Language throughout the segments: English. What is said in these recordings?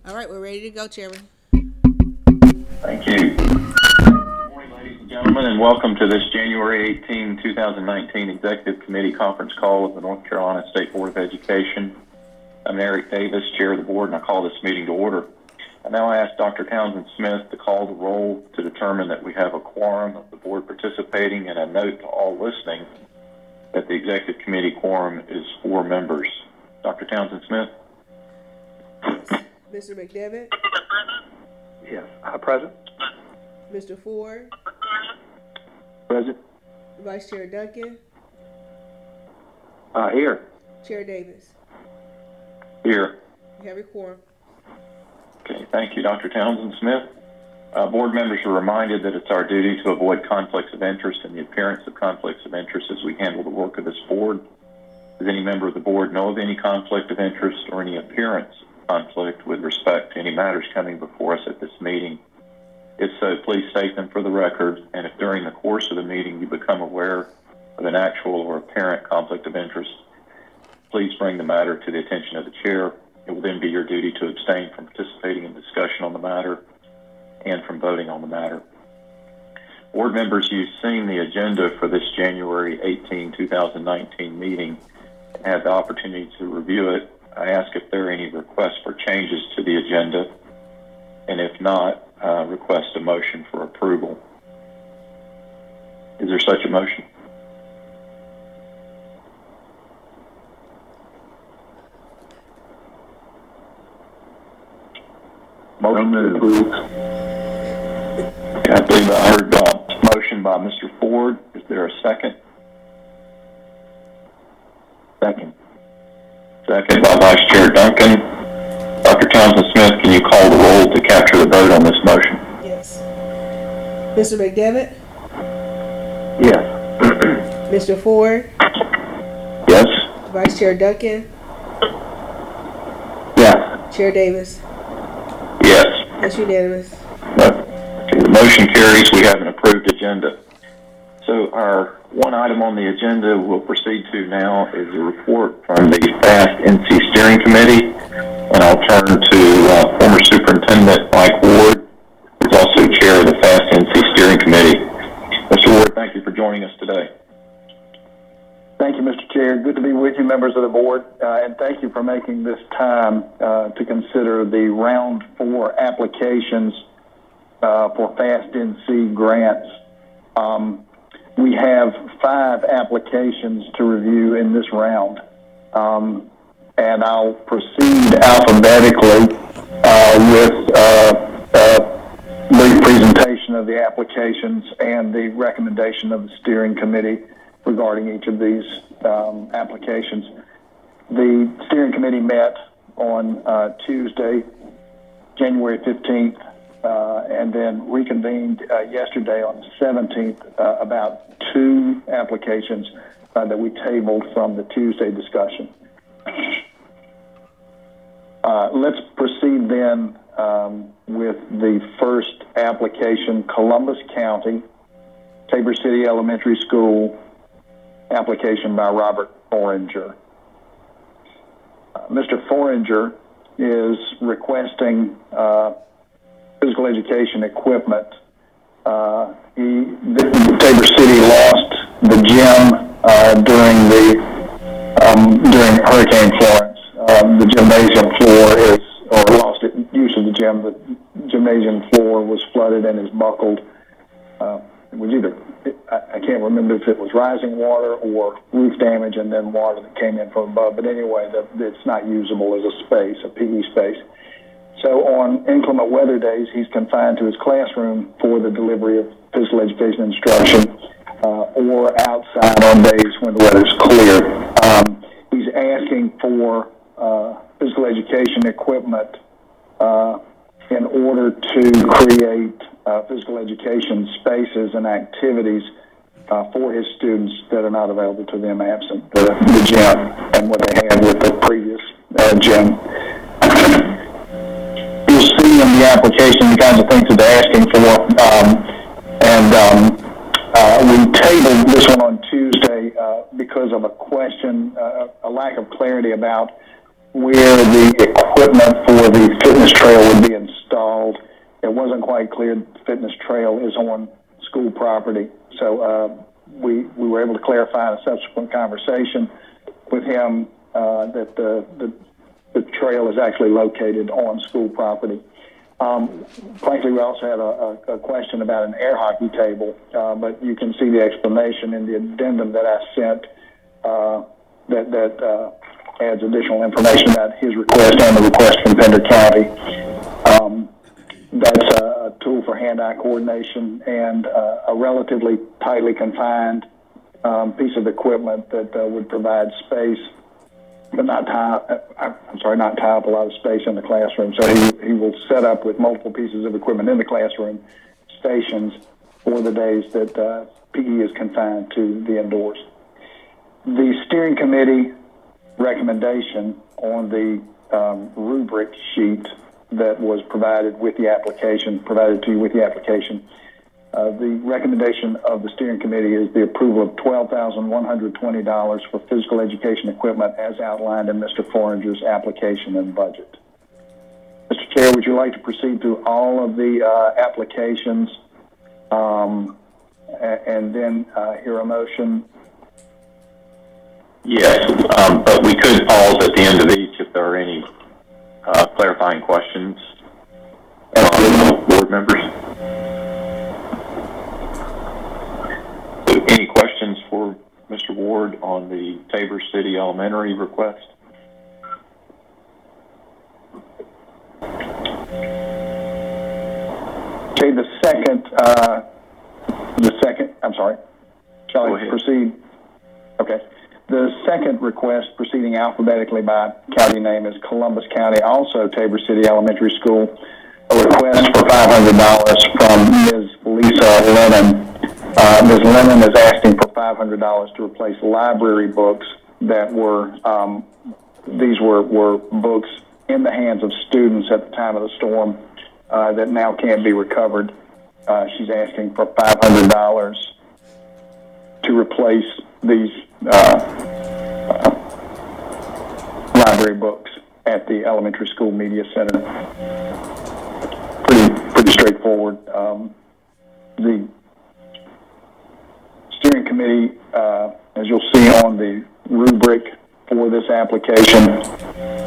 All right, we're ready to go, Chairman. Thank you. Good morning, ladies and gentlemen, and welcome to this January 18, 2019 Executive Committee conference call of the North Carolina State Board of Education. I'm Eric Davis, Chair of the Board, and I call this meeting to order. I now ask Dr. Townsend Smith to call the roll to determine that we have a quorum of the Board participating, and a note to all listening that the Executive Committee quorum is 4 members. Dr. Townsend Smith? Mr. McDevitt? Yes. Present. Mr. Ford? Present. Vice Chair Duncan? Here. Chair Davis? Here. You have your quorum. Okay, thank you, Dr. Townsend Smith. Board members are reminded that it's our duty to avoid conflicts of interest and the appearance of conflicts of interest as we handle the work of this board. Does any member of the board know of any conflict of interest or any appearance of conflict with respect to any matters coming before us at this meeting? If so, please state them for the record, and if during the course of the meeting you become aware of an actual or apparent conflict of interest, please bring the matter to the attention of the chair. It will then be your duty to abstain from participating in discussion on the matter and from voting on the matter. Board members, you've seen the agenda for this January 18, 2019 meeting and had the opportunity to review it. I ask if there are any requests for changes to the agenda, and if not, request a motion for approval. Is there such a motion? Motion to approve. I believe I heard a motion by Mr. Ford. Is there a second? Second. Second by Vice Chair Duncan. Dr. Townsend Smith, can you call the roll to capture the vote on this motion? Yes. Mr. McDevitt? Yes. Mr. Ford? Yes. Vice Chair Duncan? Yes. Chair Davis? Yes. That's unanimous. Okay, the motion carries. We have an approved agenda. So our one item on the agenda we'll proceed to now is a report from the FAST NC Steering Committee, and I'll turn to former Superintendent Mike Ward, who's also chair of the FAST NC Steering Committee. Mr. Ward, thank you for joining us today. Thank you, Mr. Chair. Good to be with you, members of the board, and thank you for making this time to consider the Round 4 applications for FAST NC grants. We have 5 applications to review in this round, and I'll proceed alphabetically with a brief presentation of the applications and the recommendation of the steering committee regarding each of these applications. The steering committee met on Tuesday, January 15th, and then reconvened yesterday on the 17th about 2 applications that we tabled from the Tuesday discussion. Let's proceed then with the first application, Columbus County, Tabor City Elementary School, application by Robert Foringer. Mr. Foringer is requesting physical education equipment. Tabor City lost the gym during Hurricane Florence. The gymnasium floor lost use of the gym. The gymnasium floor was flooded and is buckled. It was either, I can't remember if it was rising water or roof damage and then water that came in from above. But anyway, it's not usable as a space, a PE space. So on inclement weather days, he's confined to his classroom for the delivery of physical education instruction or outside on days when the weather's clear. He's asking for physical education equipment in order to create physical education spaces and activities for his students that are not available to them absent the gym and what they had with the previous gym. You'll see in the application the kinds of things that they're asking for, we tabled this one on Tuesday because of a question, a lack of clarity about where the equipment for the fitness trail trail is on school property. So we were able to clarify in a subsequent conversation with him that the trail is actually located on school property. Frankly, we also had a question about an air hockey table, but you can see the explanation in the addendum that I sent that adds additional information about his request and the request from Pender County. That's a tool for hand-eye coordination and a relatively tightly confined piece of equipment that would provide space, but not tie up a lot of space in the classroom. So he will set up with multiple pieces of equipment in the classroom stations for the days that PE is confined to the indoors. The steering committee recommendation on the rubric sheet that was provided to you with the application, the recommendation of the steering committee is the approval of $12,120 for physical education equipment as outlined in Mr. Foringer's application and budget. Mr. Chair, would you like to proceed through all of the applications and then hear a motion? Yes, but we could pause at the end of each if there are any clarifying questions from board members. Any questions for Mr. Ward on the Tabor City Elementary request? Okay, I'm sorry. Shall I proceed? Okay. The second request, proceeding alphabetically by county name, is Columbus County, also Tabor City Elementary School. A request for $500 from Ms. Lisa Lennon. Ms. Lennon is asking for $500 to replace library books that were, these were books in the hands of students at the time of the storm that now can't be recovered. She's asking for $500 to replace these library books at the elementary school media center. Pretty straightforward. The steering committee, as you'll see on the rubric for this application,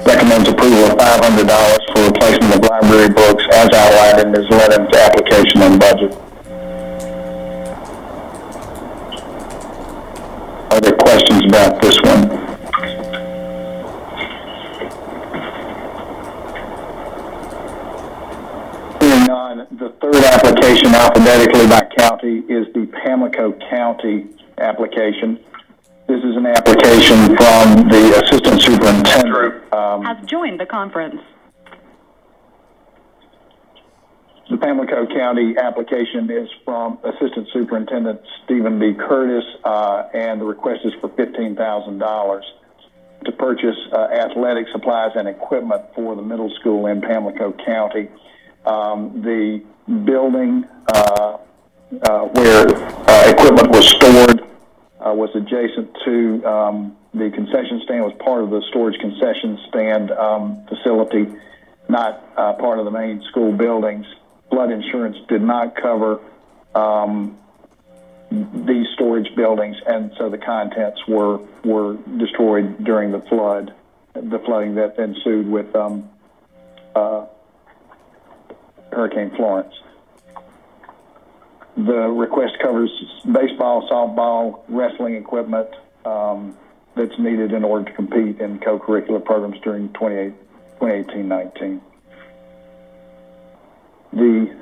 recommends approval of $500 for replacement of library books as outlined in Ms. Lennon's application and budget. Are there questions about this one? Hearing none, the third application alphabetically by county is the Pamlico County application. This is an application from the Assistant Superintendent. Has joined the conference. The Pamlico County application is from Assistant Superintendent Stephen B. Curtis, and the request is for $15,000 to purchase athletic supplies and equipment for the middle school in Pamlico County. The building where equipment was stored was adjacent to the concession stand, was part of the storage concession stand facility, not part of the main school buildings. Flood insurance did not cover these storage buildings, and so the contents were destroyed during the flooding that ensued with Hurricane Florence. The request covers baseball, softball, wrestling equipment that's needed in order to compete in co-curricular programs during 2018-19. The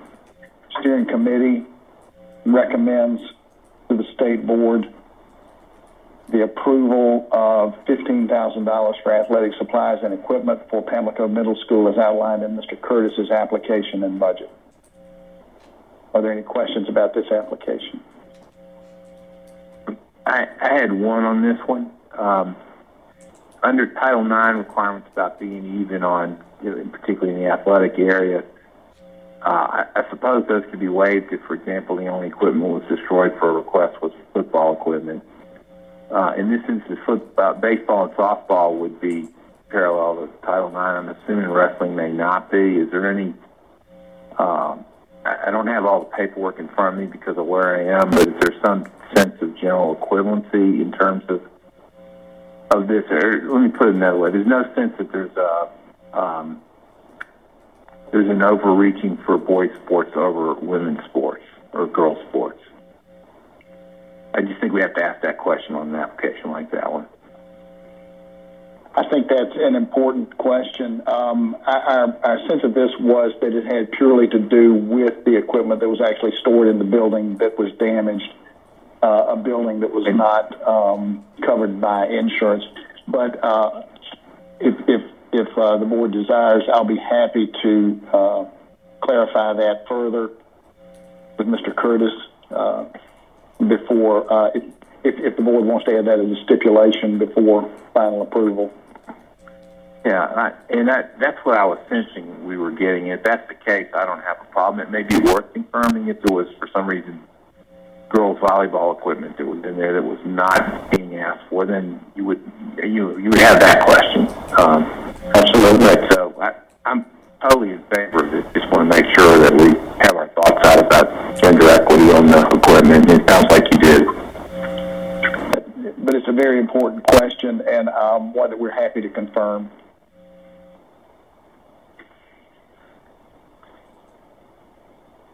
steering committee recommends to the state board the approval of $15,000 for athletic supplies and equipment for Pamlico Middle School as outlined in Mr. Curtis's application and budget. Are there any questions about this application? I had one on this one. Under Title IX requirements about being even on, particularly in the athletic area, I suppose those could be waived if, for example, the only equipment was destroyed for a request was football equipment. In this instance, baseball and softball would be parallel to Title IX. I'm assuming wrestling may not be. Is there any I don't have all the paperwork in front of me because of where I am, but is there some sense of general equivalency in terms of this? Or let me put it another way. There's no sense that there's an overreaching for boys sports over women's sports or girls sports. I just think we have to ask that question on an application like that one. I think that's an important question. Our sense of this was that it had purely to do with the equipment that was actually stored in the building that was damaged, a building that was not covered by insurance. But if the board desires, I'll be happy to clarify that further with Mr. Curtis before, if the board wants to add that as a stipulation before final approval. Yeah, that's what I was sensing we were getting. If that's the case, I don't have a problem. It may be worth confirming if there was, for some reason, girls volleyball equipment that was in there that was not being asked for. Then you would have that question. Absolutely. So I'm totally in favor of this. Just want to make sure that we have our thoughts out about gender equity on the equipment. It sounds like you did. But it's a very important question and one that we're happy to confirm.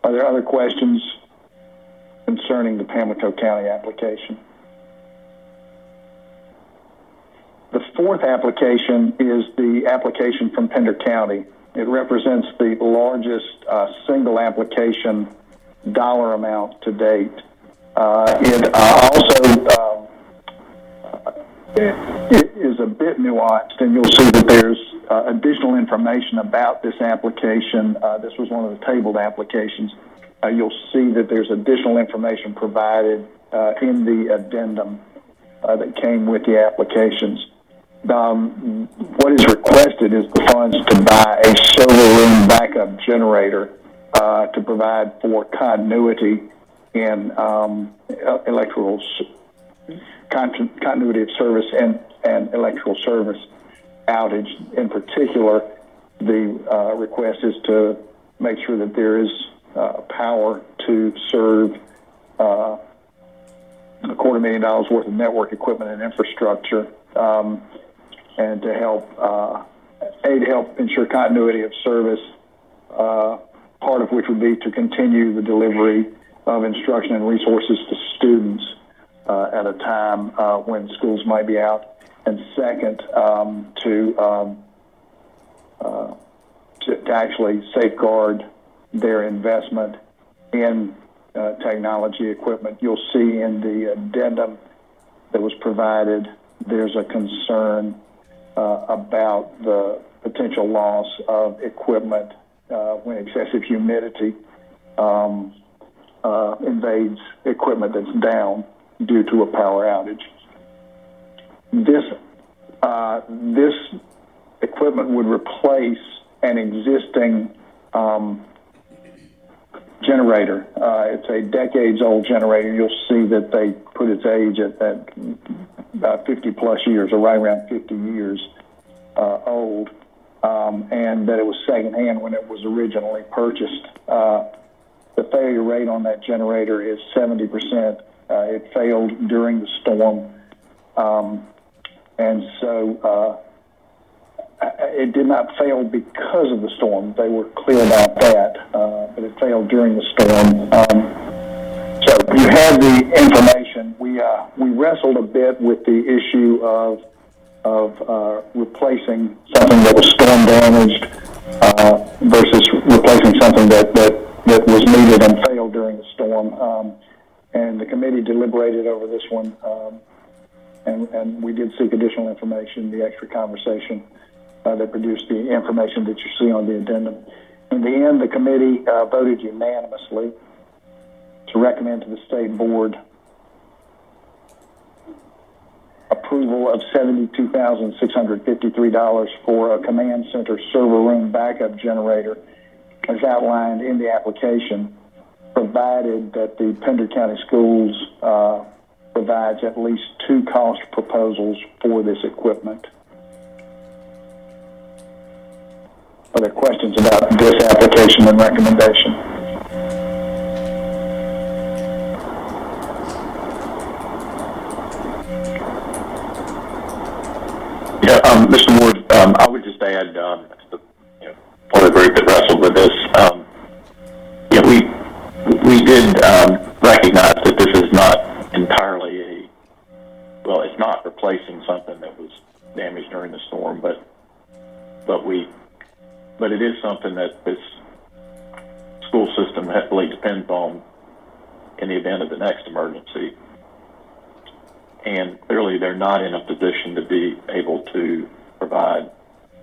Are there other questions concerning the Pamlico County application? The fourth application is the application from Pender County. It represents the largest single application dollar amount to date. It is a bit nuanced, and you'll see that there's additional information about this application. This was one of the tabled applications. You'll see that there's additional information provided in the addendum that came with the applications. What is requested is the funds to buy a server room backup generator to provide for continuity in continuity of service and electrical service outage. In particular, the request is to make sure that there is power to serve $250,000 worth of network equipment and infrastructure, and to help ensure continuity of service, part of which would be to continue the delivery of instruction and resources to students at a time when schools might be out, and second, to actually safeguard their investment in technology equipment. You'll see in the addendum that was provided, there's a concern about the potential loss of equipment when excessive humidity invades equipment that's down due to a power outage. This equipment would replace an existing generator. It's a decades-old generator. You'll see that they put its age at about 50-plus years, or right around 50 years old, and that it was secondhand when it was originally purchased. The failure rate on that generator is 70%. It failed during the storm, and so it did not fail because of the storm. They were clear about that, but it failed during the storm. So you have the information. We wrestled a bit with the issue of replacing something that was storm damaged versus replacing something that was needed and failed during the storm. And the committee deliberated over this one, and we did seek additional information, the extra conversation that produced the information that you see on the addendum. In the end, the committee voted unanimously to recommend to the state board approval of $72,653 for a command center server room backup generator as outlined in the application, provided that the Pender County Schools provides at least 2 cost proposals for this equipment. Are there questions about this application and recommendation? Mr. Ward, I would just add, to the, part of the group that wrestled with this, we did recognize that this is not entirely it's not replacing something that was damaged during the storm, but it is something that this school system heavily depends on in the event of the next emergency. And clearly they're not in a position to be able to provide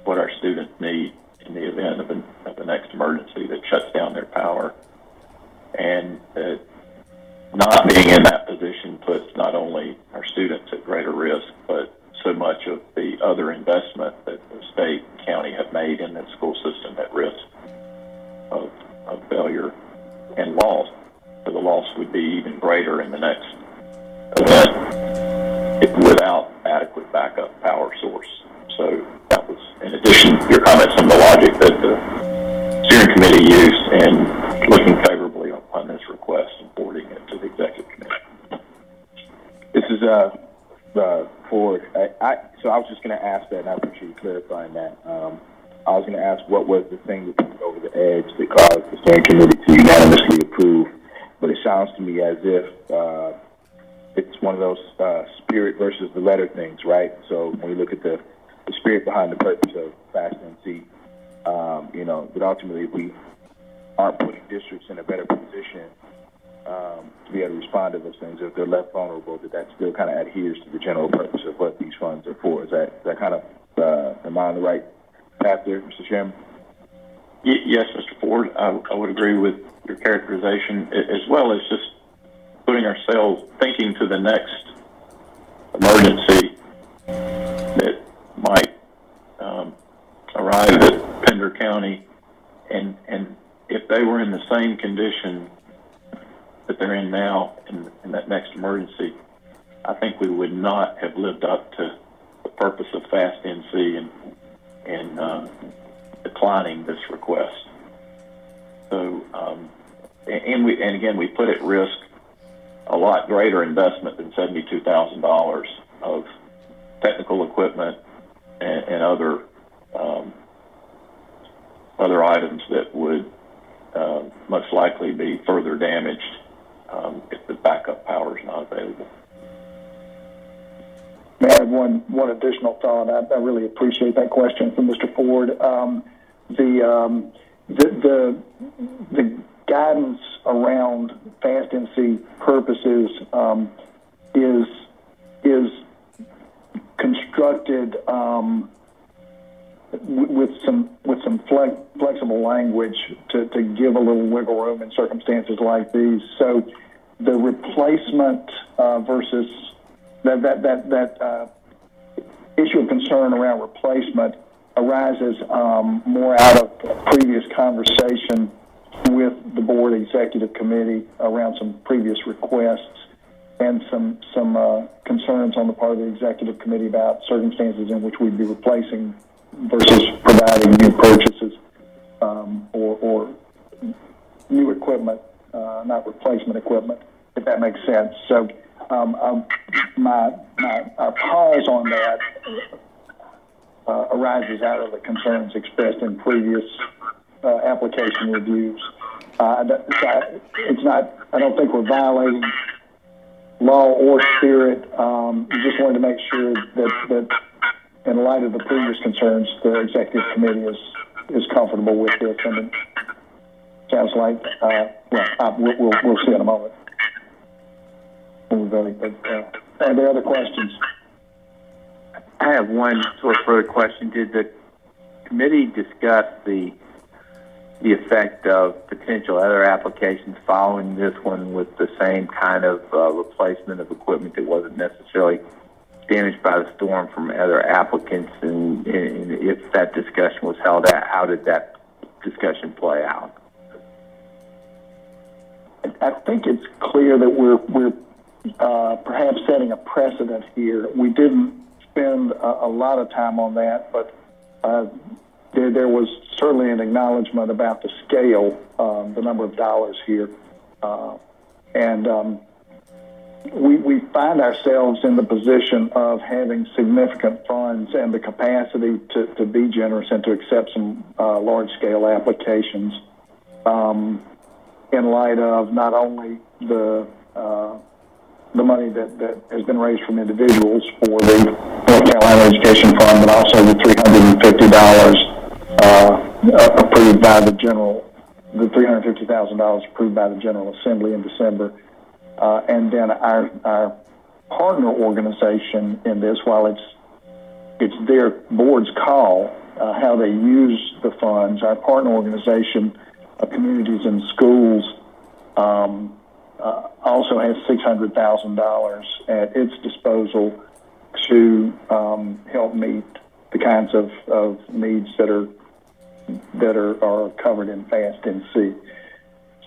what our students need in the event of the next emergency that shuts down their power. And not being in that position puts not only our students at greater risk, but so much of the other investment that the state and county have made in the school system at risk of failure and loss. So the loss would be even greater in the next event without adequate backup power source. So that was, in addition to your comments on the logic that the steering committee used in looking favorably upon this request and forwarding it to the executive committee. This is Ford. So I was just going to ask that, and I appreciate you clarifying that. I was going to ask what was the thing that went over the edge that caused the steering committee to unanimously approve, but it sounds to me as if it's one of those spirit versus the letter things, right? So when we look at the spirit behind the purpose of Fast NC, that ultimately we aren't putting districts in a better position to be able to respond to those things. If they're left vulnerable, that still kind of adheres to the general purpose of what these funds are for. Is that kind of, am I on the right path there, Mr. Chairman? Yes, Mr. Ford, I would agree with your characterization, as well as just putting ourselves thinking to the next emergency that might arrive at Pender County, and if they were in the same condition that they're in now in that next emergency, I think we would not have lived up to the purpose of Fast NC and declining this request. So, and again, we put at risk a lot greater investment than $72,000 of technical equipment and other items that would most likely be further damaged if the backup power is not available. May I have one additional thought? I really appreciate that question from Mr. Ford. The guidance around Fast NC purposes is constructed with some flexible language to give a little wiggle room in circumstances like these. So the replacement versus that issue of concern around replacement arises more out of previous conversation with the board executive committee around some previous requests and some concerns on the part of the executive committee about circumstances in which we'd be replacing versus providing new purchases or new equipment, not replacement equipment, if that makes sense. So my pause on that arises out of the concerns expressed in previous application reviews. It's not. I don't think we're violating law or spirit. Just wanted to make sure that in light of the previous concerns, the executive committee is comfortable with this, and it sounds like we'll see in a moment. Are there other questions? I have one sort of further question. Did the committee discuss the effect of potential other applications following this one with the same kind of replacement of equipment that wasn't necessarily damaged by the storm from other applicants? And if that discussion was held, how did that discussion play out? I think it's clear that we're perhaps setting a precedent here. We didn't spend a lot of time on that, but there was certainly an acknowledgement about the scale, the number of dollars here, and we find ourselves in the position of having significant funds and the capacity to be generous and to accept some large-scale applications in light of not only the money that has been raised from individuals for the North Carolina Education Fund, but also the $350 approved by the $350,000 approved by the General Assembly in December. And then our partner organization in this, while it's their board's call how they use the funds, our partner organization, Communities and Schools, also has $600,000 at its disposal to help meet the kinds of needs that are covered in FAST-NC.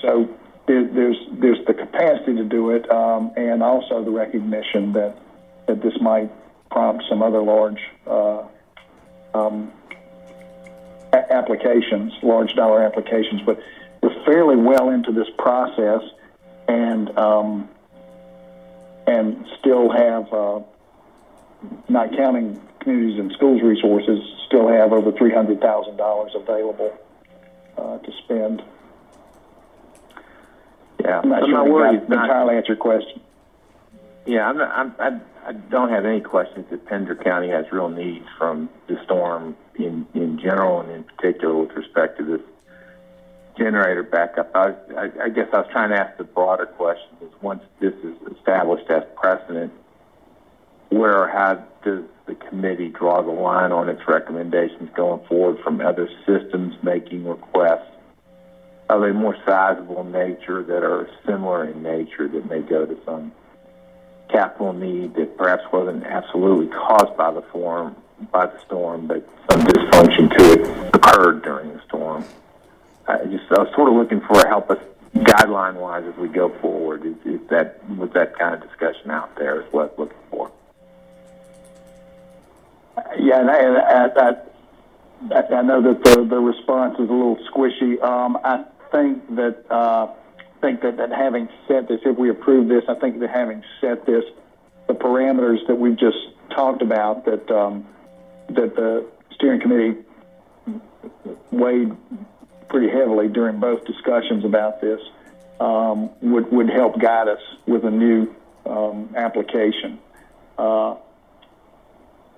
So there's the capacity to do it, and also the recognition that this might prompt some other large applications, large dollar applications. But we're fairly well into this process, and still have, not counting Communities and Schools resources, still have over $300,000 available to spend. Yeah, I'm not sure my worry is entirely answer your question. Yeah, I don't have any questions that Pender County has real needs from the storm in general, and in particular with respect to this generator backup. I guess I was trying to ask the broader question: is once this is established as precedent, where or how does the committee draw the line on its recommendations going forward from other systems making requests? Are they more sizable in nature, that are similar in nature, that may go to some capital need that perhaps wasn't absolutely caused by the storm, but some dysfunction to it occurred during the storm? I was sort of looking for help us guideline-wise as we go forward. Was that kind of discussion out there is what I'm looking for? Yeah, and I know that the response is a little squishy. I think that having set this, if we approve this, I think that having set this, the parameters that we've just talked about, that the steering committee weighed pretty heavily during both discussions about this, would help guide us with a new application.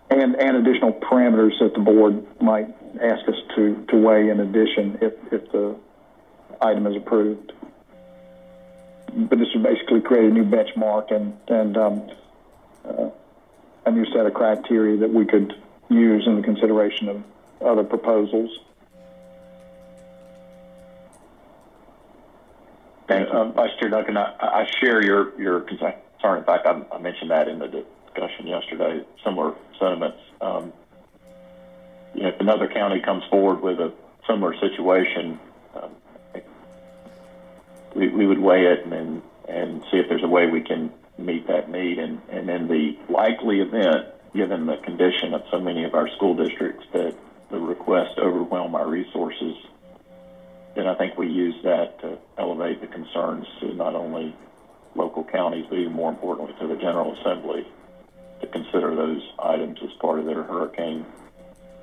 And additional parameters that the board might ask us to weigh in addition if the item is approved. But this would basically create a new benchmark and a new set of criteria that we could use in the consideration of other proposals. And Vice Chair Duncan, I share your concern. In fact, I mentioned that in the discussion yesterday. Similar sentiments. If another county comes forward with a similar situation, we would weigh it and see if there's a way we can meet that need. And in the likely event, given the condition of so many of our school districts, that the request overwhelm our resources, then I think we use that to elevate the concerns to not only local counties, but even more importantly to the General Assembly, to consider those items as part of their hurricane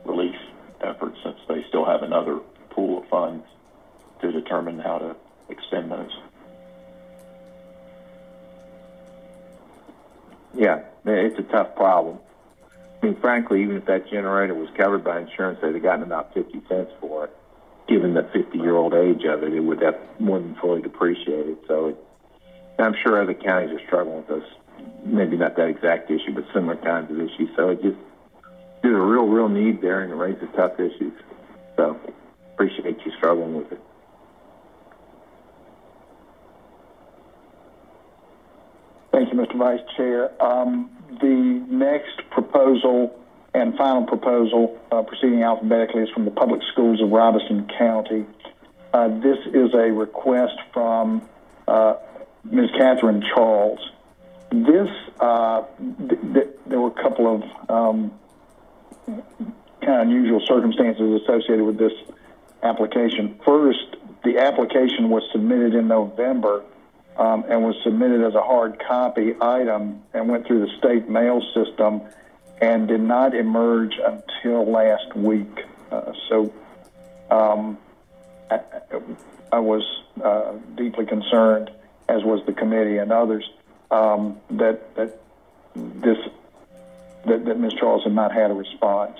relief efforts, since they still have another pool of funds to determine how to extend those. Yeah, it's a tough problem. I mean, frankly, even if that generator was covered by insurance, they'd have gotten about 50 cents for it. Given the 50-year-old age of it, it would have more than fully depreciated. So I'm sure other counties are struggling with those, maybe not that exact issue, but similar kinds of issues. So there's a real need there, and it raises tough issues. So appreciate you struggling with it. Thank you, Mr. Vice Chair. The next proposal and final proposal, proceeding alphabetically, is from the Public Schools of Robeson County. This is a request from Ms. Catherine Charles. This, there were a couple of kind of unusual circumstances associated with this application. First, the application was submitted in November, and was submitted as a hard copy item and went through the state mail system and did not emerge until last week. I was deeply concerned, as was the committee and others, that Ms. Charles had not had a response.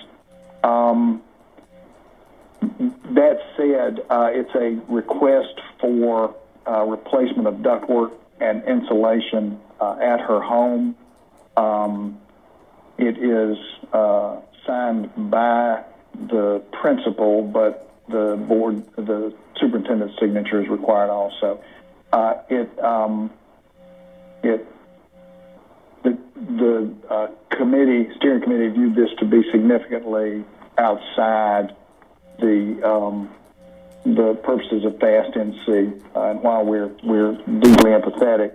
That said, it's a request for replacement of ductwork and insulation at her home. It is signed by the principal, but the superintendent's signature is required also. The steering committee viewed this to be significantly outside the purposes of FAST-NC, and while we're deeply empathetic,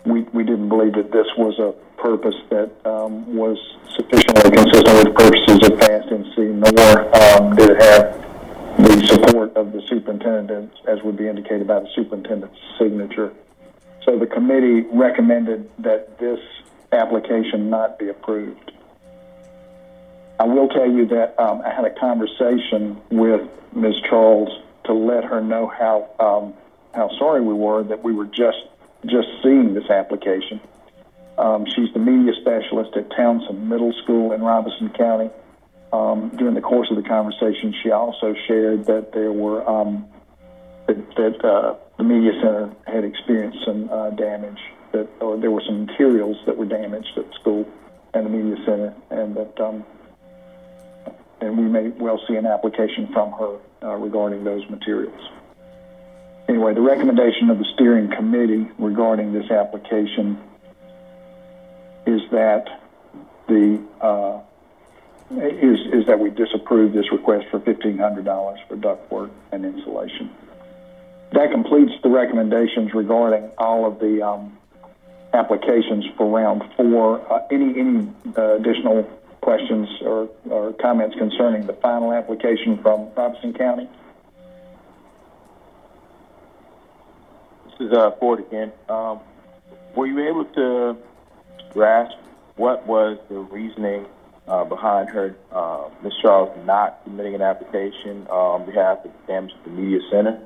we didn't believe that this was a purpose that was sufficiently consistent with the purposes of FAST-NC, nor did it have the support of the superintendent, as would be indicated by the superintendent's signature. So the committee recommended that this application not be approved. I will tell you that I had a conversation with Ms. Charles to let her know how sorry we were that we were just seeing this application. She's the media specialist at Townsend Middle School in Robeson County. During the course of the conversation, she also shared that there were the media center had experienced some damage, or there were some materials that were damaged at the school and the media center, and that and we may well see an application from her regarding those materials. Anyway, the recommendation of the steering committee regarding this application is that that we disapprove this request for $1,500 for ductwork and insulation. That completes the recommendations regarding all of the applications for round 4. Any additional questions or comments concerning the final application from Robeson County? This is Ford again. Were you able to grasp what was the reasoning behind her, Ms. Charles, not submitting an application on behalf of the damage to the media center?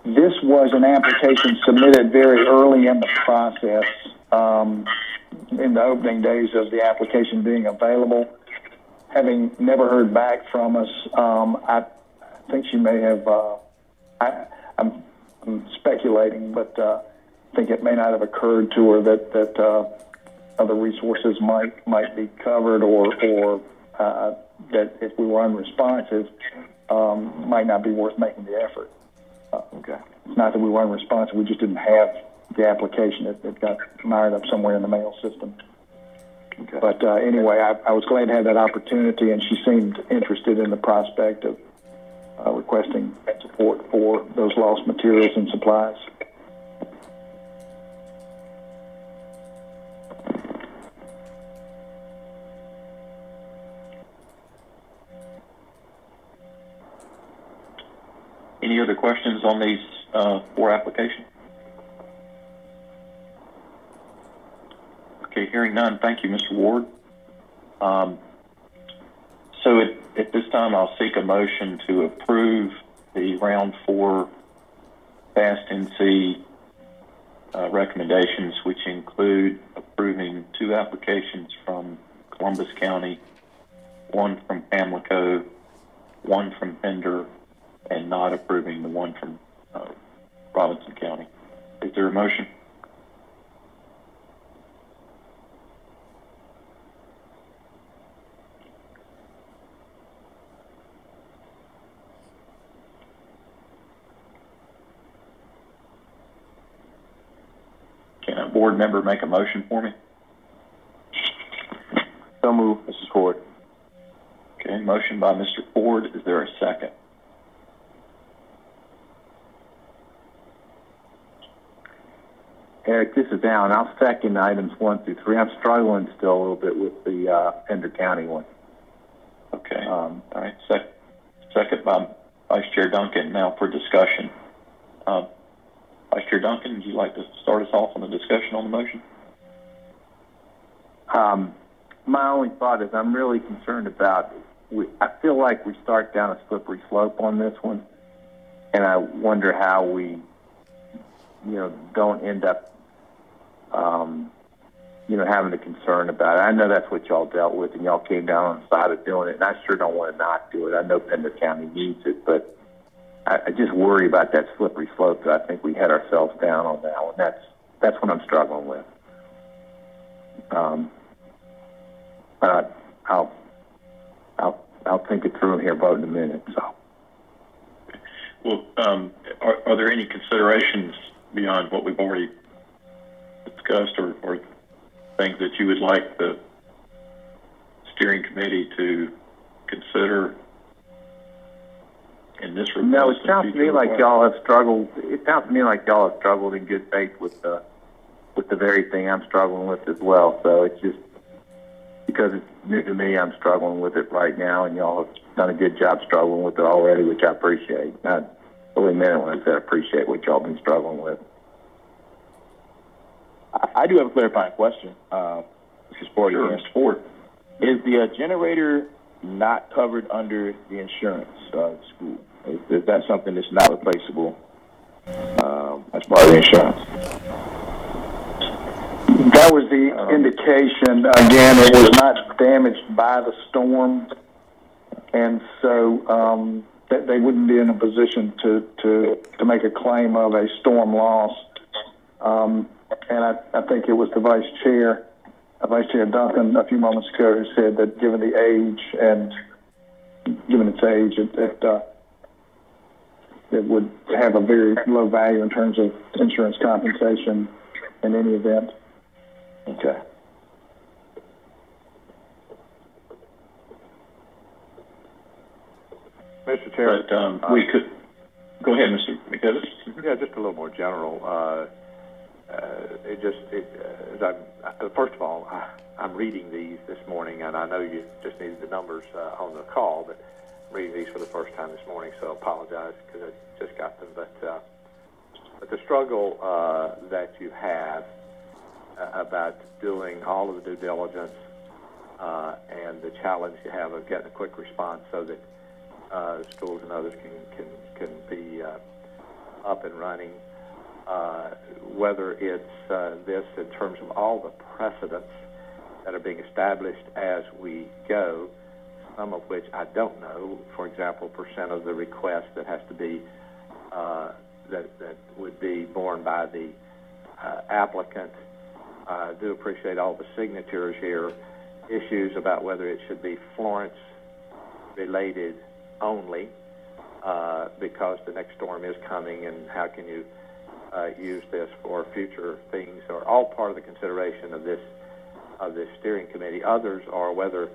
This was an application submitted very early in the process, in the opening days of the application being available. Having never heard back from us, I think she may have, I'm speculating, but I think it may not have occurred to her that other resources might be covered, or that if we were unresponsive, might not be worth making the effort. Okay. It's not that we weren't responsive, we just didn't have the application. It got mired up somewhere in the mail system. Okay. But anyway, I was glad to have that opportunity, and she seemed interested in the prospect of requesting support for those lost materials and supplies. Any other questions on these 4 applications? Okay, hearing none, thank you, Mr. Ward. So at this time, I'll seek a motion to approve the round 4 FAST-NC recommendations, which include approving 2 applications from Columbus County, 1 from Pamlico, 1 from Pender, and not approving the 1 from Robinson County. Is there a motion? Can a board member make a motion for me? So moved, Mrs. Ford. Okay, motion by Mr. Ford. Is there a second? Eric, this is Alan. I'll second items 1 through 3. I'm struggling still a little bit with the Pender County one. Okay. All right. Second by Vice Chair Duncan. Now for discussion. Vice Chair Duncan, would you like to start us off on the discussion on the motion? My only thought is I'm really concerned about, I feel like we start down a slippery slope on this one, and I wonder how we, don't end up, having a concern about it. I know that's what y'all dealt with, and y'all came down on the side of doing it, and I sure don't want to not do it. I know Pender County needs it, but I just worry about that slippery slope that I think we had ourselves down on that one. That's what I'm struggling with. But I'll think it through here about in a minute. So, well, are there any considerations beyond what we've already discussed, or things that you would like the steering committee to consider in this request? No, it sounds to me like y'all have struggled. It sounds to me like y'all have struggled in good faith with the very thing I'm struggling with as well. So it's just because it's new to me, I'm struggling with it right now, and y'all have done a good job struggling with it already, which I appreciate. I really meant it when I said I appreciate what y'all been struggling with. I do have a clarifying question. This is for you. Sure, Mr. Ford. Is the generator not covered under the insurance of the school? Is that something that's not replaceable as part of the insurance? That was the indication. Again, it was not damaged by the storm, and so they wouldn't be in a position to make a claim of a storm loss. And I think it was the Vice Chair Duncan, a few moments ago, who said that given the age and given its age, it would have a very low value in terms of insurance compensation in any event. Okay. Mr. Chair, But we could go ahead, Mr. McDevitt. yeah, just a little more general. First of all, I'm reading these this morning, and I know you just needed the numbers on the call, but I'm reading these for the first time this morning, so I apologize because I just got them. But the struggle that you have about doing all of the due diligence and the challenge you have of getting a quick response so that schools and others can be up and running. Whether it's this in terms of all the precedents that are being established as we go, some of which I don't know. For example, percent of the request that has to be that would be borne by the applicant. I do appreciate all the signatures here. Issues about whether it should be Florence related only because the next storm is coming, and how can you use this for future things, are all part of the consideration of this steering committee. Others are whether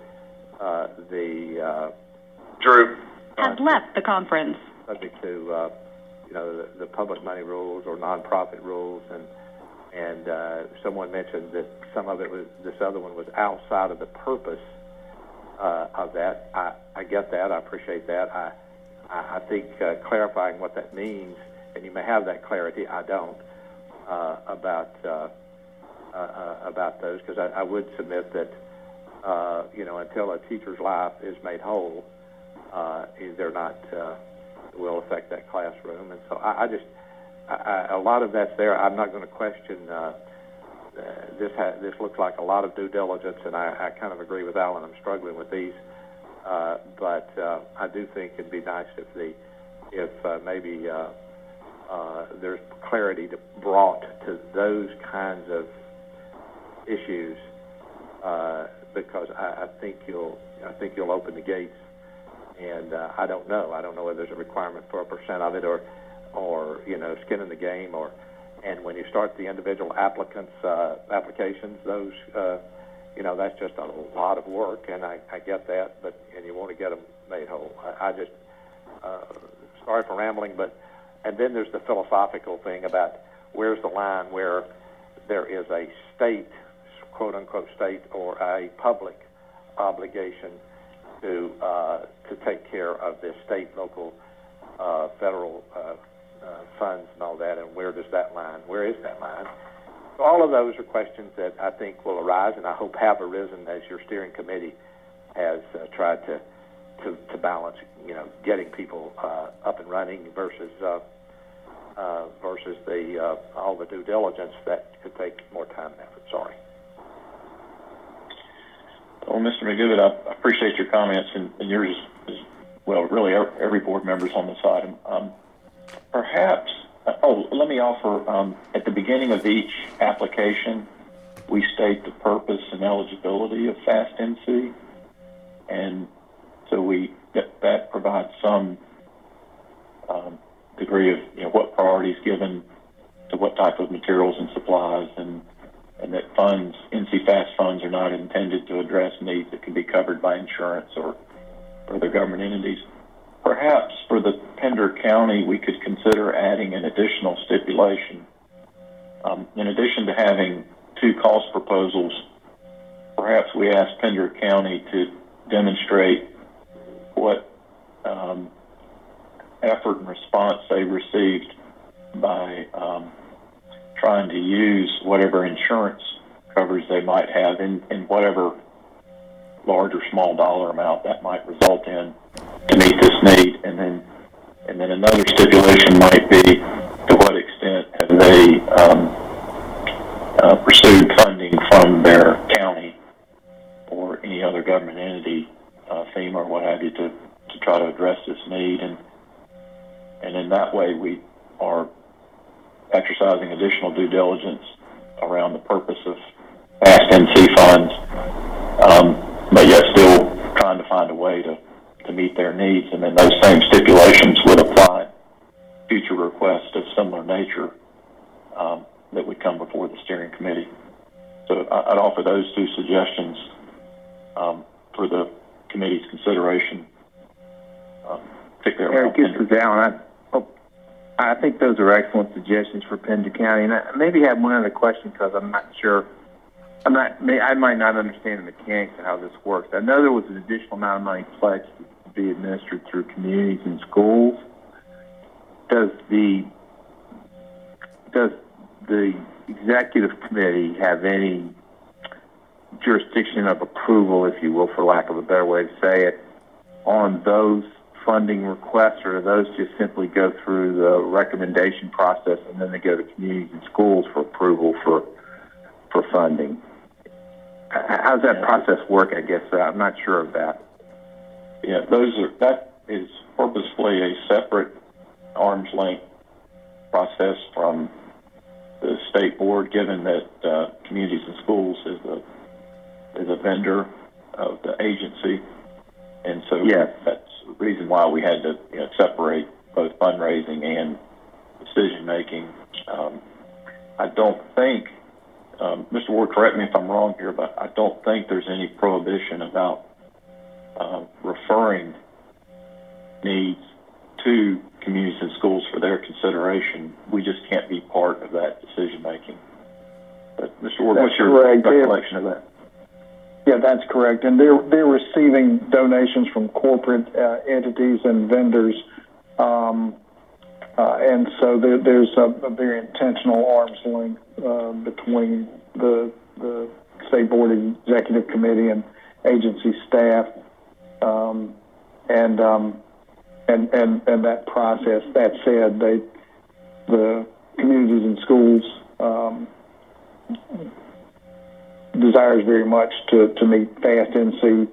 Drew has left the conference. Subject to the public money rules or nonprofit rules, and someone mentioned that some of it was, this other one was outside of the purpose of that. I get that. I appreciate that. I think clarifying what that means, and you may have that clarity, I don't, about those, because I would submit that, until a teacher's life is made whole, they're not, will affect that classroom. And so I just, a lot of that's there. I'm not going to question, this looks like a lot of due diligence, and I kind of agree with Alan. I'm struggling with these. But I do think it'd be nice if maybe there's clarity brought to those kinds of issues, because I think you'll open the gates, and I don't know whether there's a requirement for a percent of it or skin in the game, and when you start the individual applications, those that's just a lot of work, and I get that, and you want to get them made whole. I just sorry for rambling, and then there's the philosophical thing about where's the line where there is a state, quote unquote state, or a public obligation to take care of this state, local, federal funds and all that, and where is that line? So all of those are questions that I think will arise, and I hope have arisen as your steering committee has tried to balance, getting people up and running versus all the due diligence that could take more time and effort. Sorry. Well, Mr. McDivitt, I appreciate your comments and yours as well. Really, every board member's on this item. Perhaps. Let me offer. At the beginning of each application, we state the purpose and eligibility of FAST-NC, and so that provides some degree of what priority is given to what type of materials and supplies, and that funds, NC FAST funds, are not intended to address needs that can be covered by insurance or other government entities. Perhaps for the Pender County, we could consider adding an additional stipulation. In addition to having 2 cost proposals, perhaps we ask Pender County to demonstrate what effort and response they received by trying to use whatever insurance coverage they might have in whatever large or small dollar amount that might result in to meet this need. And then another stipulation might be, to what extent have they pursued funding from their county or any other government entity, FEMA or what have you, to try to address this need. And in that way, we are exercising additional due diligence around the purpose of FAST-NC funds, but yet still trying to find a way to meet their needs. And then those same stipulations would apply future requests of similar nature that would come before the steering committee. So I'd offer those 2 suggestions for the committee's consideration. Eric, this is Alan. I think those are excellent suggestions for Pender County, and I maybe have one other question because I'm not sure. I might not understand the mechanics of how this works. I know there was an additional amount of money pledged to be administered through communities and schools. Does the executive committee have any jurisdiction of approval, if you will, for lack of a better way to say it, on those funding requests, or do those just simply go through the recommendation process and then they go to communities and schools for approval for funding? How does that process work? I guess I'm not sure of that. Yeah, that is purposefully a separate arm's length process from the state board, given that communities and schools is a vendor of the agency, and so that's the reason why we had to separate both fundraising and decision making. I don't think, Mr. Ward, correct me if I'm wrong here, but I don't think there's any prohibition about referring needs to communities and schools for their consideration. We just can't be part of that decision making. But Mr. Ward, what's your recollection of that? Yeah, that's correct. And they're receiving donations from corporate entities and vendors, and so there's a very intentional arm's length between the state board executive committee and agency staff, and that process. That said, the communities and schools desires very much to meet FAST-NC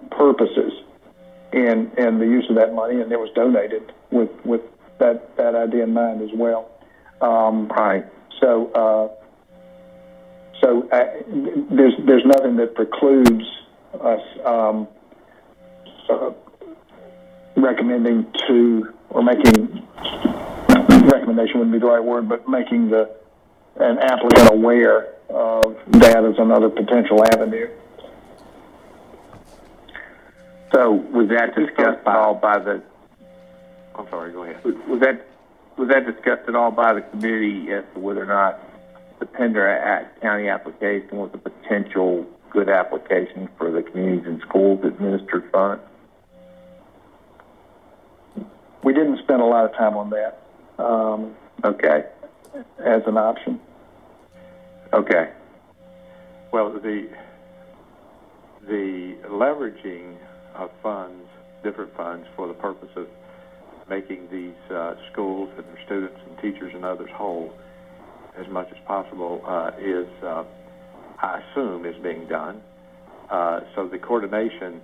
purposes and the use of that money, and it was donated with that idea in mind as well. Right. So there's nothing that precludes us recommending to, or making, recommendation wouldn't be the right word, but making an applicant aware of that as another potential avenue. So was that discussed at all by the? I'm sorry. Go ahead. Was that discussed at all by the committee as to whether or not the Pender County application was a potential good application for the communities and schools administered fund? We didn't spend a lot of time on that. Okay. as an option. Okay. Well, the leveraging of funds, different funds, for the purpose of making these schools and their students and teachers and others whole as much as possible is, I assume, is being done. So the coordination,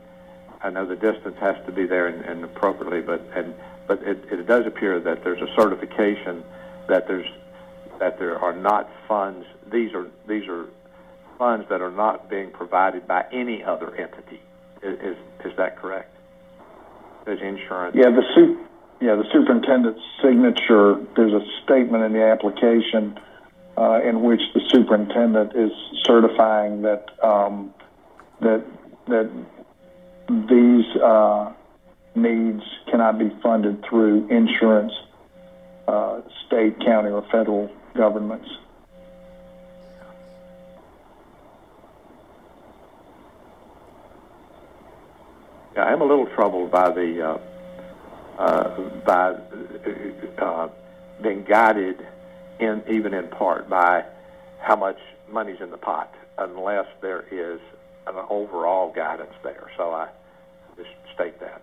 I know the distance has to be there and appropriately, but it does appear that there's a certification that there are not funds. These are funds that are not being provided by any other entity. Is that correct? There's insurance. Yeah, the superintendent's signature. There's a statement in the application in which the superintendent is certifying that that these needs cannot be funded through insurance, state, county, or federal governments. Yeah, I'm a little troubled by the being guided even in part by how much money's in the pot, unless there is an overall guidance there. So I just state that.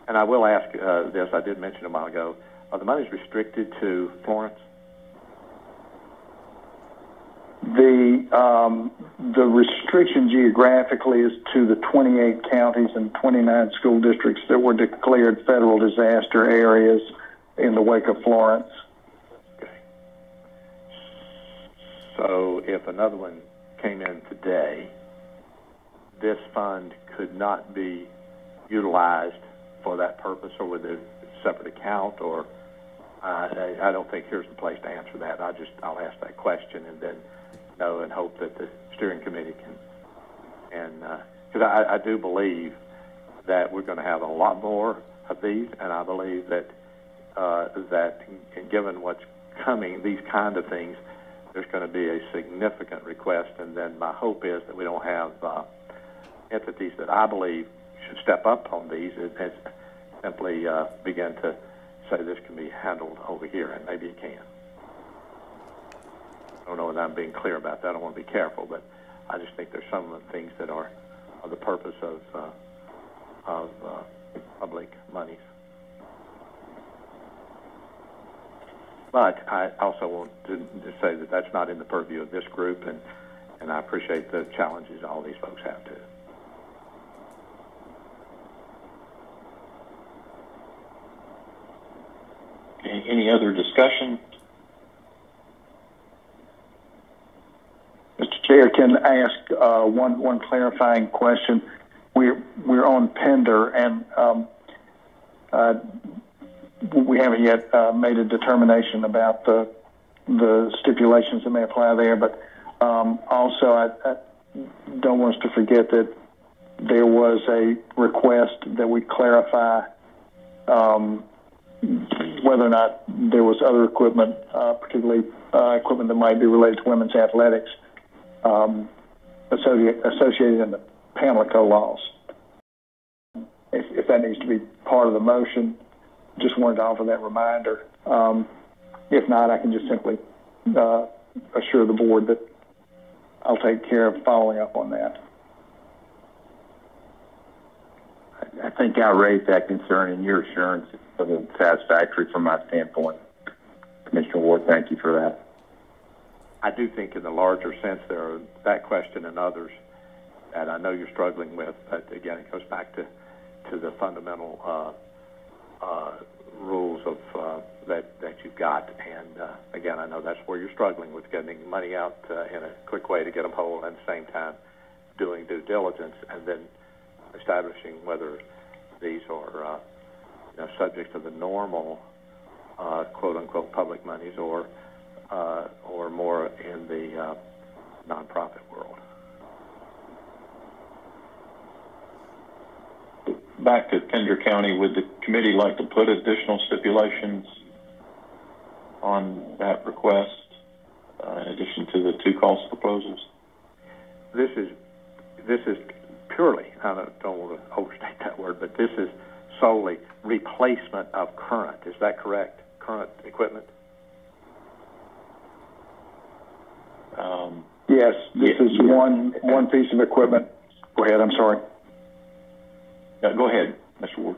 And I will ask this, I did mention a while ago, are the monies restricted to Florence? The restriction geographically is to the 28 counties and 29 school districts that were declared federal disaster areas in the wake of Florence. Okay. So if another one came in today, this fund could not be utilized for that purpose, or with a separate account, or I don't think here's the place to answer that. I'll ask that question and then know and hope that the steering committee can, because I do believe that we're going to have a lot more of these, and I believe that given what's coming, these kind of things, there's going to be a significant request, and then my hope is that we don't have entities that I believe should step up on these and simply begin to say this can be handled over here, and maybe it can. I don't know whether I'm being clear about that. I want to be careful, but I just think there's some of the things that are the purpose of public monies. But I also want to say that that's not in the purview of this group, and I appreciate the challenges all these folks have too. Okay, any other discussion? Mr. Chair, can I ask one clarifying question? We're on Pender, and we haven't yet made a determination about the stipulations that may apply there. But also, I don't want us to forget that there was a request that we clarify whether or not there was other equipment, particularly equipment that might be related to women's athletics, associated in the Pamlico laws. If that needs to be part of the motion, just wanted to offer that reminder. If not, I can just simply assure the board that I'll take care of following up on that. I think I raised that concern, and your assurance is satisfactory from my standpoint. Commissioner Ward, thank you for that. I do think in the larger sense there are that question and others that I know you're struggling with, but again, it goes back to the fundamental rules of that you've got. And again, I know that's where you're struggling with getting money out in a quick way to get them whole, and at the same time doing due diligence and then establishing whether these are subject to the normal quote-unquote public monies or more in the nonprofit world. Back to Pender County, would the committee like to put additional stipulations on that request in addition to the two cost proposals? This is purely, I don't want to overstate that word, but this is solely replacement of current. Is that correct? Current equipment? Yes, this is one piece of equipment. Go ahead, I'm sorry. Go ahead, Mr. Ward.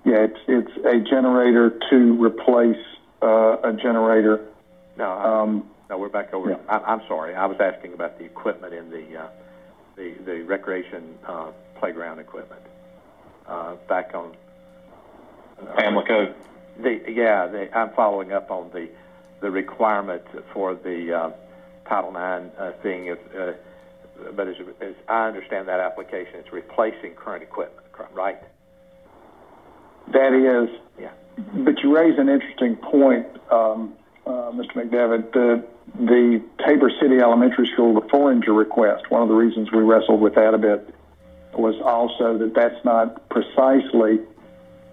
Yeah, it's a generator to replace a generator. No, we're back over. Yeah. I'm sorry. I was asking about the equipment in the recreation playground equipment. Back on Pamlico. I'm following up on the requirement for the Title IX thing. But as I understand that application, it's replacing current equipment, right? That is. Yeah. But you raise an interesting point, Mr. McDevitt. The Tabor City Elementary School, the Foreigner request, one of the reasons we wrestled with that a bit was also that that's not precisely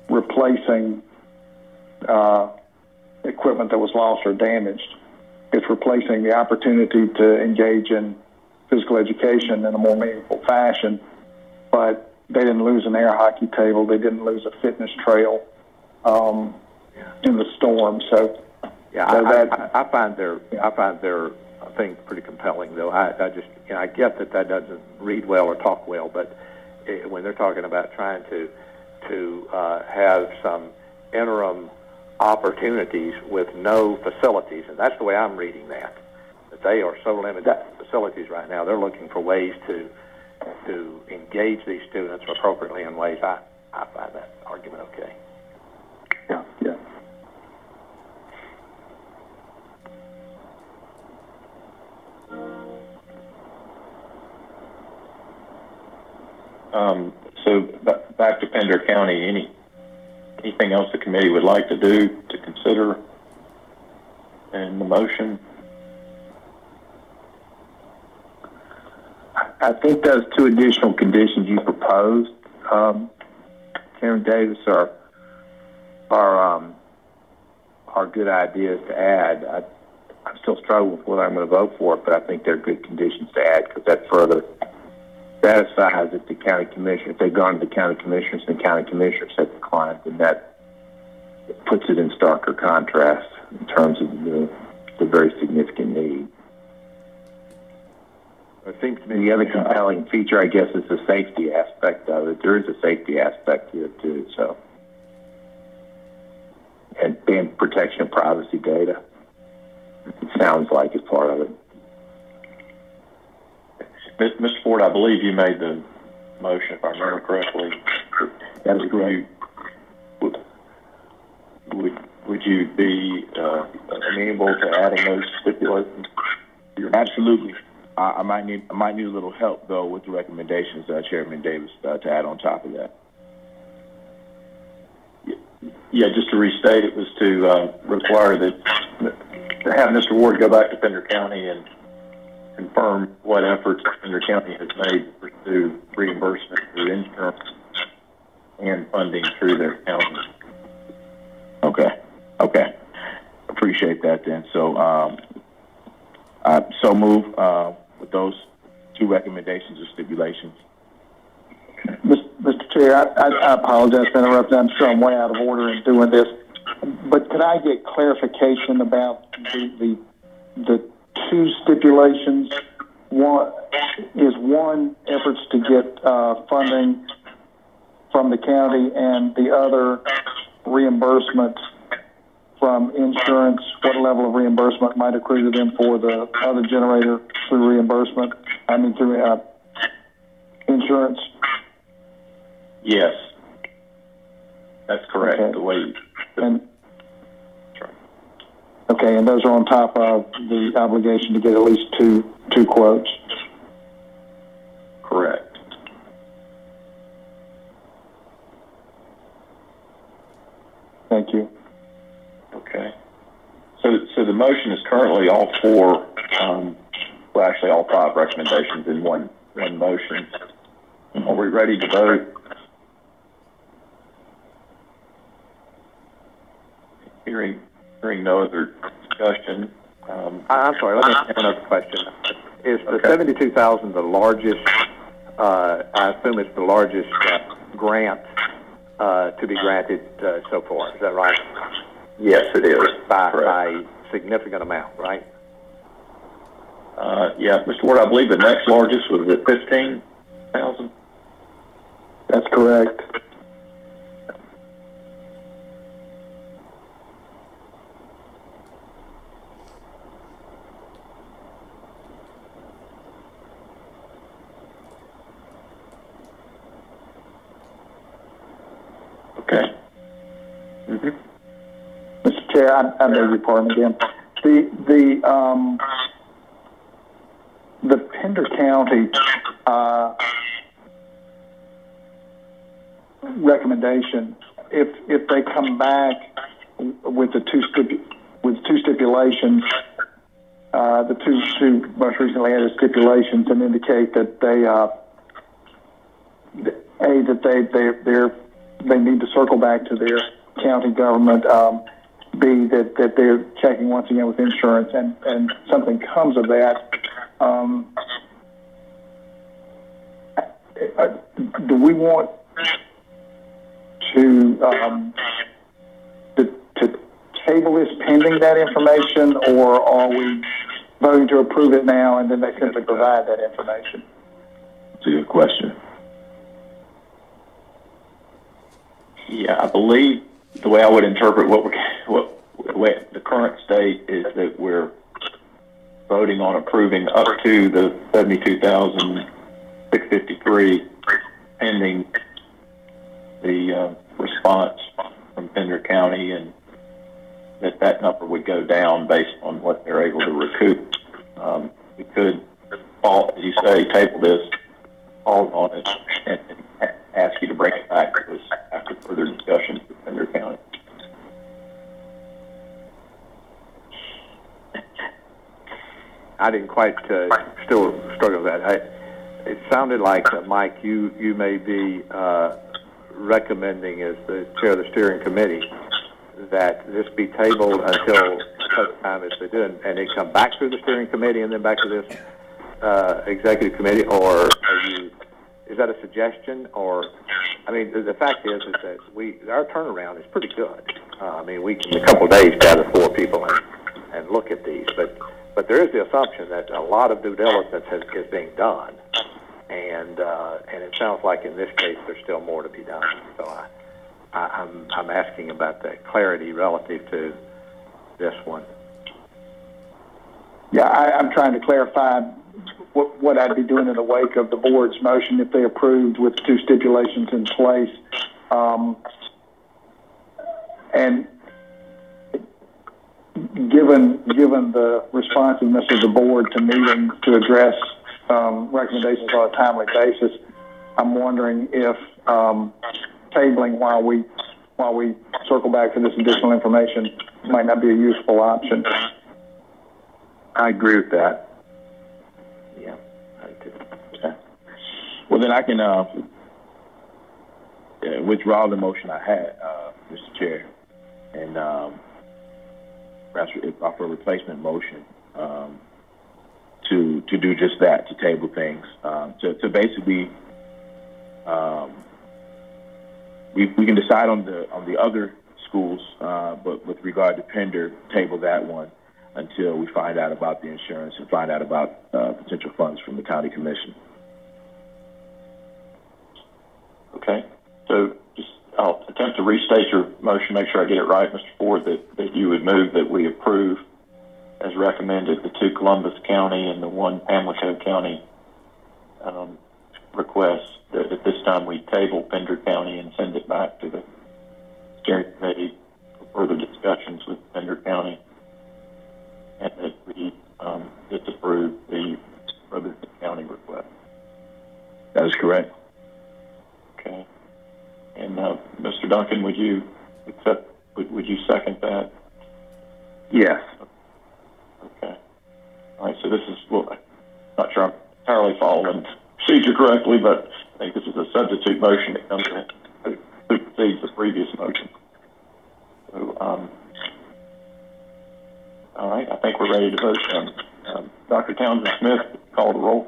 replacing equipment that was lost or damaged. It's replacing the opportunity to engage in physical education in a more meaningful fashion, but they didn't lose an air hockey table. They didn't lose a fitness trail in the storm. So, I find their thing pretty compelling, though. I get that doesn't read well or talk well, but when they're talking about trying to have some interim opportunities with no facilities, and that's the way I'm reading that they are so limited to facilities right now. They're looking for ways to engage these students appropriately in ways. I find that argument okay. Yeah. So back to Pender County, anything else the committee would like to do to consider in the motion? I think those two additional conditions you proposed, Karen Davis, are good ideas to add. I'm still struggling with whether I'm going to vote for it, but I think they're good conditions to add because that further satisfies if the county commissioner, if they've gone to the county commissioners and the county commissioners have declined, then that puts it in starker contrast in terms of the very significant need. It seems to me the other compelling feature, I guess, is the safety aspect of it. There is a safety aspect here too, so and protection of privacy data. It sounds like it's part of it. Mr. Ford, I believe you made the motion, if I remember correctly. That is correct. Would you be amenable to adding those stipulations? Absolutely. I might need a little help though with the recommendations, Chairman Davis, to add on top of that. Yeah, just to restate, it was to require that to have Mr. Ward go back to Pender County and confirm what efforts Pender County has made to pursue reimbursement through insurance and funding through their county. Okay. Appreciate that then. So, so move with those two recommendations or stipulations. Mr. Chair, I apologize for interrupting. I'm sure I'm way out of order in doing this, but could I get clarification about the two stipulations? One efforts to get funding from the county, and the other reimbursement from insurance. What level of reimbursement might accrue to them for the other generator through reimbursement? I mean through insurance. Yes, that's correct. Okay. The way. Okay, and those are on top of the obligation to get at least two quotes. Correct. Thank you. Okay. So the motion is currently all four, well, actually all five recommendations in one motion. Are we ready to vote? Hearing no other discussion. I'm sorry, let me have another question. Is the Okay. 72,000 the largest? I assume it's the largest grant to be granted so far. Is that right? Yes, it is. By Correct. a significant amount, right? Yeah, Mr. Ward, I believe the next largest was at 15,000. That's correct. Okay. Mm-hmm. Mr. Chair, I beg your pardon again. The Pender County recommendation, if they come back with the two stipulations, the two most recently added stipulations, and indicate that they need to circle back to their county government. B, that they're checking once again with insurance, and something comes of that. Do we want to table this pending that information, or are we voting to approve it now and then they simply provide that information? That's a good question. Yeah, I believe the way I would interpret the way the current state is that we're voting on approving up to the 72,653 pending the response from Pender County, and that number would go down based on what they're able to recoup. We could, as you say, table this, pause on it, and ask you to bring it back to us after further discussions with Pender County. I didn't quite still struggle with that. It sounded like, Mike, you may be recommending as the chair of the steering committee that this be tabled until such time as they do, and it come back through the steering committee and then back to this executive committee, or is that a suggestion? Or, I mean, the fact is that our turnaround is pretty good. I mean, we can in a couple of days gather 4 people and look at these, but there is the assumption that a lot of due diligence is being done, and it sounds like in this case there's still more to be done. So I'm asking about the clarity relative to this one. Yeah, I'm trying to clarify what I'd be doing in the wake of the board's motion if they approved with 2 stipulations in place. And given the responsiveness of the board to meeting to address recommendations on a timely basis, I'm wondering if tabling while we circle back to this additional information might not be a useful option. I agree with that. Yeah, I do. Okay. Well, then I can withdraw the motion I had, Mr. Chair, and perhaps offer a replacement motion to do just that, to table things, to basically we can decide on the other schools, but with regard to Pender, table that one until we find out about the insurance and find out about potential funds from the county commission. Okay, so I'll attempt to restate your motion, make sure I get it right, Mr. Ford, that you would move that we approve as recommended the 2 Columbus County and the 1 Pamlico County requests, that at this time we table Pender County and send it back to the steering committee for further discussions with Pender County, and that we disapprove the Robeson County request. That is correct. Okay. And Mr. Duncan, would you second that? Yes. Okay. All right. So this is, well, I'm not sure I'm entirely following procedure correctly, but I think this is a substitute motion that comes in to supersedes the previous motion. So, all right. I think we're ready to vote. Dr. Townsend Smith, call the roll.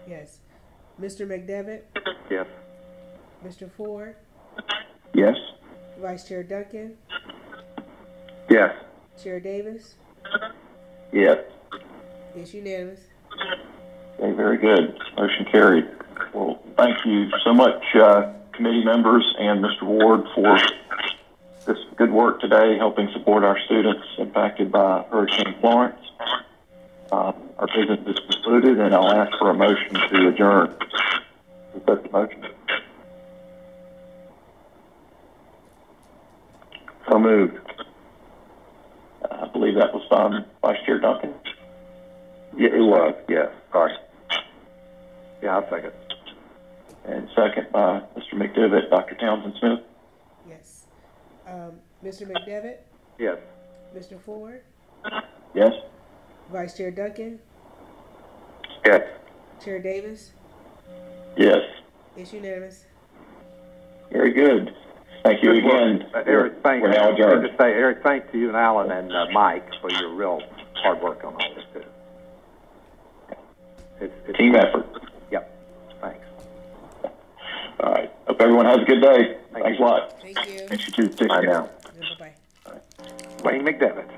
Yes. Mr. McDevitt, Yes. Mr. Ford, Yes. Vice Chair Duncan, Yes. Chair Davis. Yes. It's unanimous. Okay, very good. Motion carried. Well, thank you so much, committee members and Mr. Ward, for this good work today, helping support our students impacted by Hurricane Florence. Our business is concluded, and I'll ask for a motion to adjourn. Is that the motion? So moved. I believe that was Vice Chair Duncan. Yeah, it was. Yes. Sorry. Yeah, I'll second. And second by Mr. McDevitt. Dr. Townsend Smith? Yes. Mr. McDevitt, Yes. Mr. Ford, Yes. Vice Chair Duncan, Yes. Chair Davis. Yes. It's unanimous. Very good. Thank you again. Eric, We're now adjourned. Just say, Eric, thanks to you and Alan and Mike for your real hard work on all this too. It's Team effort. Yep. Thanks. All right. Hope everyone has a good day. Thanks a lot. Thank you. Thanks you too. Take Bye care. now. Bye-bye. Wayne McDevitt.